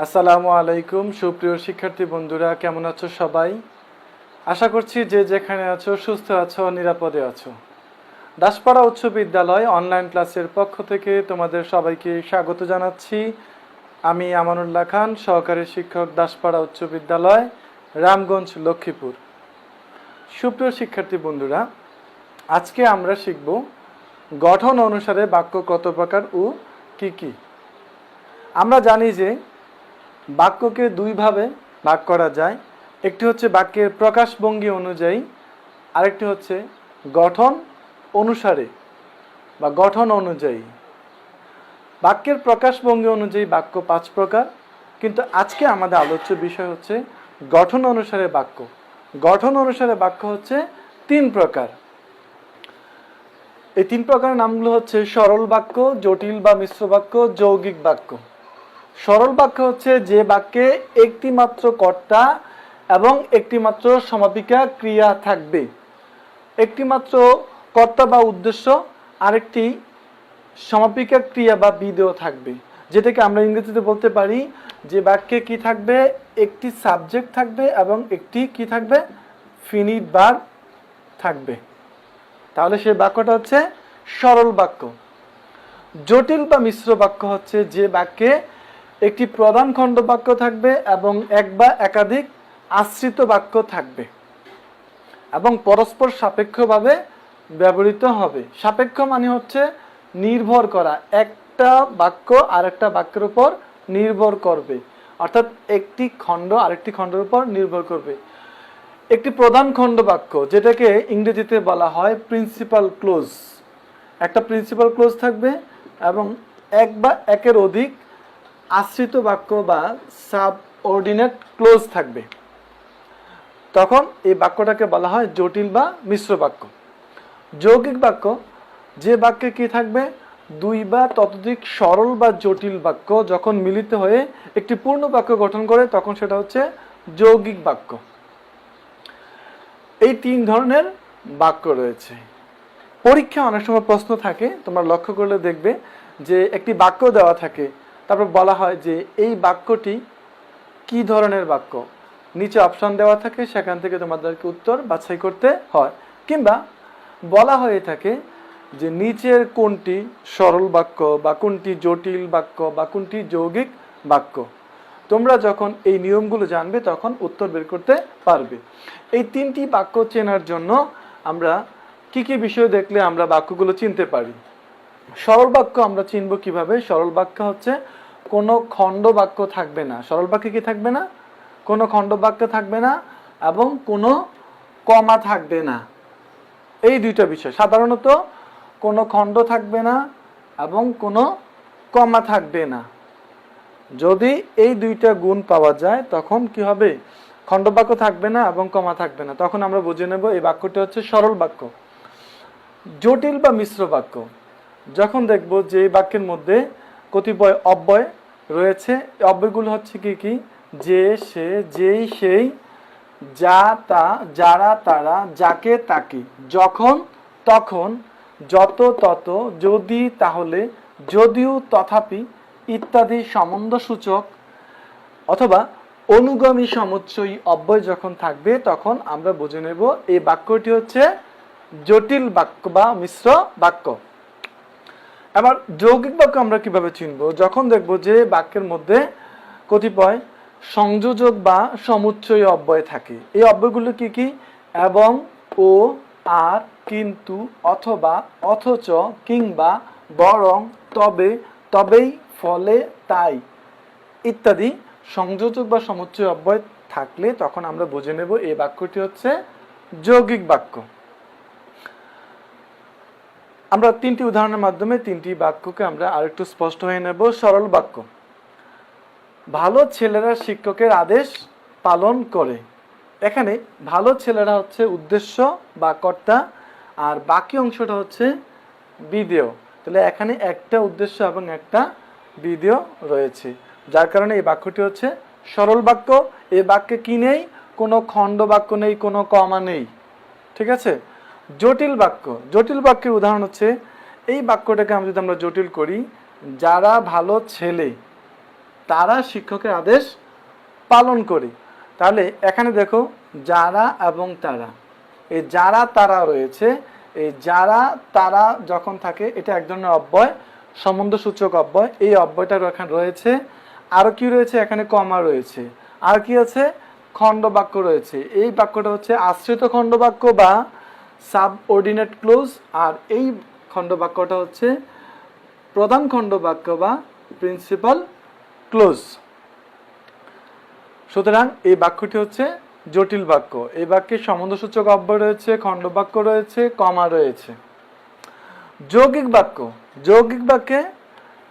আসসালামু আলাইকুম সুপ্রিয় শিক্ষার্থী বন্ধুরা, কেমন আছো সবাই? আশা করছি যে যেখানে আছো সুস্থ আছো, নিরাপদে আছো। দাসপাড়া উচ্চ বিদ্যালয় অনলাইন ক্লাসের পক্ষ থেকে তোমাদের সবাইকে স্বাগত জানাচ্ছি। আমি আমানুল্লাহ খান, সহকারী শিক্ষক, দাসপাড়া উচ্চ বিদ্যালয়, রামগঞ্জ, লক্ষ্মীপুর। সুপ্রিয় শিক্ষার্থী বন্ধুরা, আজকে আমরা শিখব গঠন অনুসারে বাক্য কত প্রকার ও কি কি। আমরা জানি যে বাক্যকে দুইভাবে ভাগ করা যায়। একটি হচ্ছে বাক্যের প্রকাশভঙ্গি অনুযায়ী, আরেকটি হচ্ছে গঠন অনুসারে বা গঠন অনুযায়ী। বাক্যের প্রকাশভঙ্গি অনুযায়ী বাক্য 5 প্রকার, কিন্তু আজকে আমাদের আলোচ্য বিষয় হচ্ছে গঠন অনুসারে বাক্য। গঠন অনুসারে বাক্য হচ্ছে 3 প্রকার। এই 3 প্রকারের নামগুলো হচ্ছে সরল বাক্য, জটিল বা মিশ্র বাক্য, যৌগিক বাক্য। সরল বাক্য হচ্ছে যে বাক্যে একটি মাত্র কর্তা এবং একটি মাত্র সমাপিকা ক্রিয়া থাকবে। একটি মাত্র কর্তা বা উদ্দেশ্য, আরেকটি সমাপিকা ক্রিয়া বা বিধেয় থাকবে, যেটাকে আমরা ইংরেজিতে বলতে পারি যে বাক্যে কি থাকবে, একটি সাবজেক্ট থাকবে এবং একটি কি থাকবে, ফিনিট ভার্ব থাকবে। তাহলে সেই বাক্যটা হচ্ছে সরল বাক্য। জটিল বা মিশ্র বাক্য হচ্ছে যে বাক্যে একটি প্রধান খণ্ড বাক্য থাকবে এবং এক বা একাধিক আশ্রিত বাক্য থাকবে এবং পরস্পর সাপেক্ষভাবে ব্যবহৃত হবে। সাপেক্ষ মানে হচ্ছে নির্ভর করা, একটা বাক্য আরেকটা বাক্যের উপর নির্ভর করবে, অর্থাৎ একটি খণ্ড আরেকটি খণ্ডের উপর নির্ভর করবে। একটি প্রধান খণ্ড বাক্য, যেটাকে ইংরেজিতে বলা হয় প্রিন্সিপাল ক্লোজ। একটা প্রিন্সিপাল ক্লোজ থাকবে এবং এক বা একের অধিক আশ্রিত বাক্য বা সাবঅর্ডিনেট ক্লোজ থাকবে। তখন এই বাক্যটাকে বলা হয় জটিল বা মিশ্র বাক্য। যৌগিক বাক্য, যে বাক্যে কি থাকবে, দুই বা ততোধিক সরল বা জটিল বাক্য যখন মিলিত হয়ে একটি পূর্ণ বাক্য গঠন করে, তখন সেটা হচ্ছে যৌগিক বাক্য। এই 3 ধরনের বাক্য রয়েছে। পরীক্ষা অনেক সময় প্রশ্ন থাকে, তোমরা লক্ষ্য করলে দেখবে যে একটি বাক্য দেওয়া থাকে, তারপর বলা হয় যে এই বাক্যটি কি ধরনের বাক্য। নিচে অপশন দেওয়া থাকে, সেখান থেকে তোমাদেরকে উত্তর বাছাই করতে হয়। কিংবা বলা হয়ে থাকে যে নিচের কোনটি সরল বাক্য বা কোনটি জটিল বাক্য বা কোনটি যৌগিক বাক্য। তোমরা যখন এই নিয়মগুলো জানবে তখন উত্তর বের করতে পারবে। এই 3টি বাক্য চেনার জন্য আমরা কি কি বিষয় দেখলে আমরা বাক্যগুলো চিনতে পারি। সরল বাক্য আমরা চিনব কিভাবে? সরল বাক্য হচ্ছে কোনো খণ্ড বাক্য থাকবে না। সরল বাক্যে কি থাকবে না? কোনো খণ্ড বাক্য থাকবে না এবং কোনো কমা থাকবে না। এই দুইটা বিষয়, সাধারণত কোনো খণ্ড থাকবে না এবং কোনো কমা থাকবে না। যদি এই দুইটা গুণ পাওয়া যায় তখন কি হবে? খণ্ড বাক্য থাকবে না এবং কমা থাকবে না। তখন আমরা বুঝে নেব এই বাক্যটি হচ্ছে সরল বাক্য। জটিল বা মিশ্র বাক্য, যখন দেখব যে এই বাক্যের মধ্যে কতিপয় অব্যয় রয়েছে, অব্যয়গুলো হচ্ছে কি কি? যে, সে, যেই, সেই, যা, তা, যারা, তারা, যাকে, তাকে, যখন, তখন, যত, তত, যদি, তাহলে, যদিও, তথাপি ইত্যাদি সম্বন্ধসূচক অথবা অনুগামী সমুচ্চয়ী অব্যয় যখন থাকবে, তখন আমরা বুঝে নেব এই বাক্যটি হচ্ছে জটিল বাক্য বা মিশ্র বাক্য। আবার যৌগিক বাক্য আমরা কিভাবে চিনব? যখন দেখব যে বাক্যের মধ্যে কতিপয় সংযোজক বা সমুচ্চয়ী অব্যয় থাকে। এই অব্যয়গুলো কি কি? এবং, ও, আর, কিন্তু, অথবা, অথচ, কিংবা, বরং, তবে, তবেই, ফলে, তাই ইত্যাদি সংযোজক বা সমুচ্চয় অব্যয় থাকলে তখন আমরা বুঝে নেব এই বাক্যটি হচ্ছে যৌগিক বাক্য। আমরা 3টি উদাহরণের মাধ্যমে 3টি বাক্যকে আমরা আরেকটু স্পষ্ট হয়ে নেব। সরল বাক্য, ভালো ছেলেরা শিক্ষকের আদেশ পালন করে। এখানে ভালো ছেলেরা হচ্ছে উদ্দেশ্য বা কর্তা, আর বাকি অংশটা হচ্ছে বিধেয়। তাহলে এখানে একটা উদ্দেশ্য এবং একটা বিধেয় রয়েছে, যার কারণে এই বাক্যটি হচ্ছে সরল বাক্য। এই বাক্যে কি নেই? কোনো খণ্ড বাক্য নেই, কোনো কমা নেই। ঠিক আছে? জটিল বাক্য, জটিল বাক্যের উদাহরণ হচ্ছে এই বাক্যটাকে আমরা যদি জটিল করি, যারা ভালো ছেলে তারা শিক্ষকের আদেশ পালন করে। তাহলে এখানে দেখো যারা এবং তারা, এই যারা তারা রয়েছে, এই যারা তারা যখন থাকে এটা এক ধরনের অব্যয়, সম্বন্ধসূচক অব্যয়। এই অব্যয়টা এখানে রয়েছে। আরও কি রয়েছে? এখানে কমা রয়েছে। আর কি আছে? খণ্ড বাক্য রয়েছে। এই বাক্যটা হচ্ছে আশ্রিত খণ্ড বাক্য বা সাবঅর্ডিনেট ক্লোজ, আর এই খণ্ড বাক্যটা হচ্ছে প্রধান খণ্ড বাক্য বা প্রিন্সিপাল ক্লোজ। সুতরাং এই বাক্যটি হচ্ছে জটিল বাক্য। এই বাক্যে সম্বন্ধসূচক অব্যয় রয়েছে, খণ্ড বাক্য রয়েছে, কমা রয়েছে। যৌগিক বাক্য, যৌগিক বাক্যে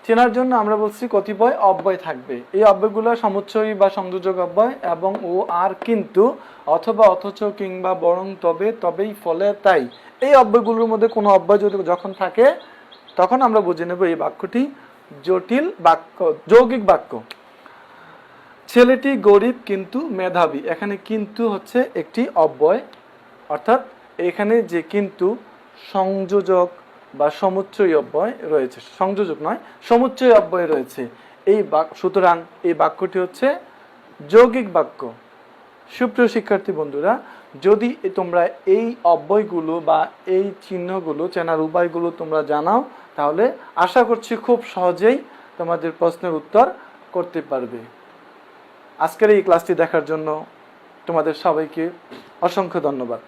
চেনার জন্য আমরা বলছি কতিপয় অব্যয় থাকবে। এই অব্যয়গুলো সমুচ্চয়ী বা সংযোজক অব্যয় এবং ও, আর, কিন্তু, অথবা, অথচ, কিংবা, বরং, তবে, তবেই, ফলে, তাই। এই অব্যয়গুলোর মধ্যে কোনো অব্যয় যদি যখন থাকে তখন আমরা বুঝে নেব এই বাক্যটি জটিল বাক্য, যৌগিক বাক্য। ছেলেটি গরিব কিন্তু মেধাবী, এখানে কিন্তু হচ্ছে একটি অব্যয়, অর্থাৎ এখানে যে কিন্তু সংযোজক বা সমুচ্চয়ী অব্যয় রয়েছে, সংযোজক নয় সমুচ্চয়ী অব্যয় রয়েছে। সুতরাং এই বাক্যটি হচ্ছে যৌগিক বাক্য। সুপ্রিয় শিক্ষার্থী বন্ধুরা, যদি তোমরা এই অব্যয়গুলো বা এই চিহ্নগুলো চেনার উপায়গুলো তোমরা জানাও, তাহলে আশা করছি খুব সহজেই তোমাদের প্রশ্নের উত্তর করতে পারবে। আজকের এই ক্লাসটি দেখার জন্য তোমাদের সবাইকে অসংখ্য ধন্যবাদ।